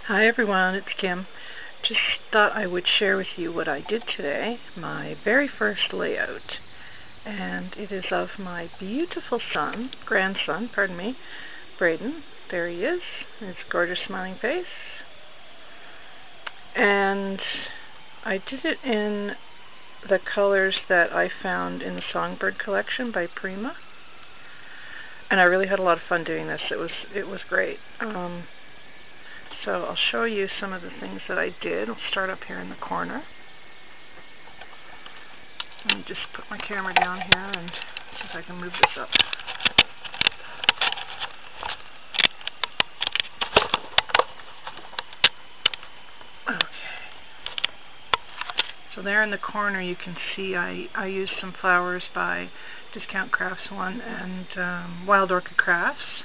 Hi everyone, it's Kim. Just thought I would share with you what I did today, my very first layout. And it is of my beautiful grandson, Braden. There he is, his gorgeous smiling face. And I did it in the colors that I found in the Songbird collection by Prima. And I really had a lot of fun doing this. It was great. So I'll show you some of the things that I did. I'll start up here in the corner. Let me just put my camera down here and see if I can move this up. Okay. So there in the corner you can see I used some flowers by Discount Crafts One and Wild Orchid Crafts.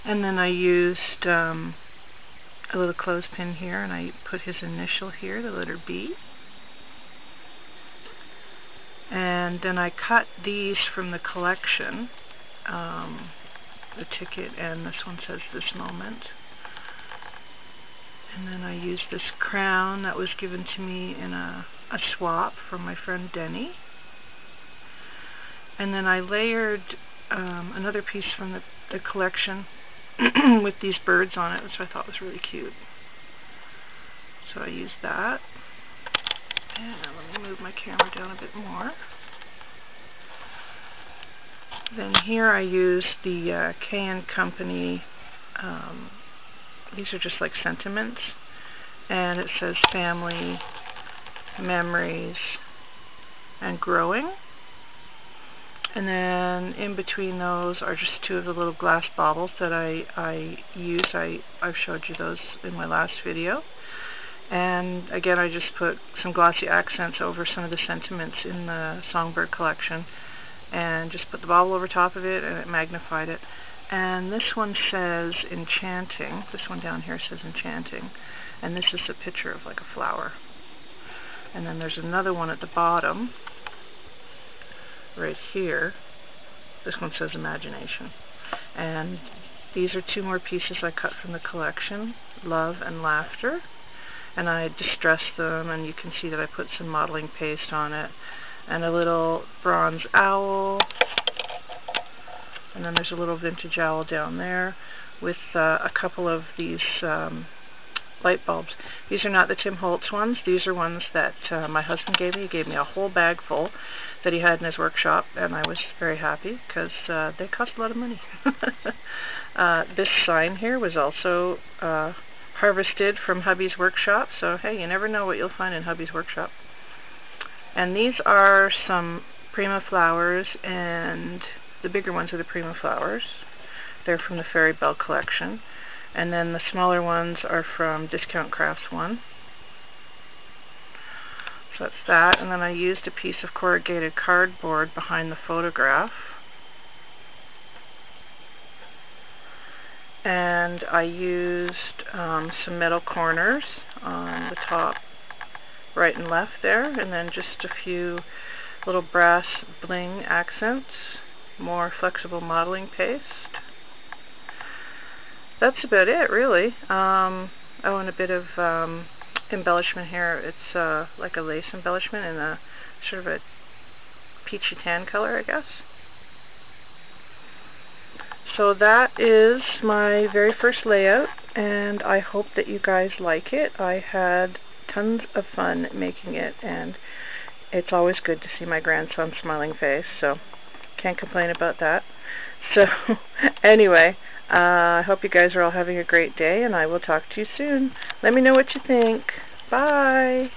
And then I used a little clothespin here, and I put his initial here, the letter B. And then I cut these from the collection, the ticket, and this one says "This Moment." And then I used this crown that was given to me in a swap from my friend Denny. And then I layered another piece from the collection with these birds on it, which I thought was really cute. So I used that. And let me move my camera down a bit more. Then here I used the K & Company, these are just like sentiments, and it says family, memories, and growing. And then in between those are just two of the little glass baubles that I use. I've showed you those in my last video. And again, I just put some glossy accents over some of the sentiments in the Songbird collection, and just put the bauble over top of it, and it magnified it. And this one says enchanting. This one down here says enchanting. And this is a picture of like a flower. And then there's another one at the bottom right here. This one says imagination. And these are two more pieces I cut from the collection, love and laughter. And I distressed them, and you can see that I put some modeling paste on it, and a little bronze owl, and then there's a little vintage owl down there with a couple of these light bulbs. These are not the Tim Holtz ones. These are ones that my husband gave me. He gave me a whole bag full that he had in his workshop, and I was very happy because they cost a lot of money. This sign here was also harvested from hubby's workshop, so hey, you never know what you'll find in hubby's workshop. And these are some Prima flowers, and the bigger ones are the Prima flowers. They're from the Fairy Bell collection. And then the smaller ones are from Discount Crafts One. So that's that. And then I used a piece of corrugated cardboard behind the photograph. And I used some metal corners on the top right and left there, and then just a few little brass bling accents, more flexible modeling paste. That's about it, really. Oh, and a bit of embellishment here. It's like a lace embellishment in a sort of a peachy tan color, I guess. So that is my very first layout, and I hope that you guys like it. I had tons of fun making it, and it's always good to see my grandson's smiling face, so can't complain about that. So anyway, I hope you guys are all having a great day, and I will talk to you soon. Let me know what you think. Bye!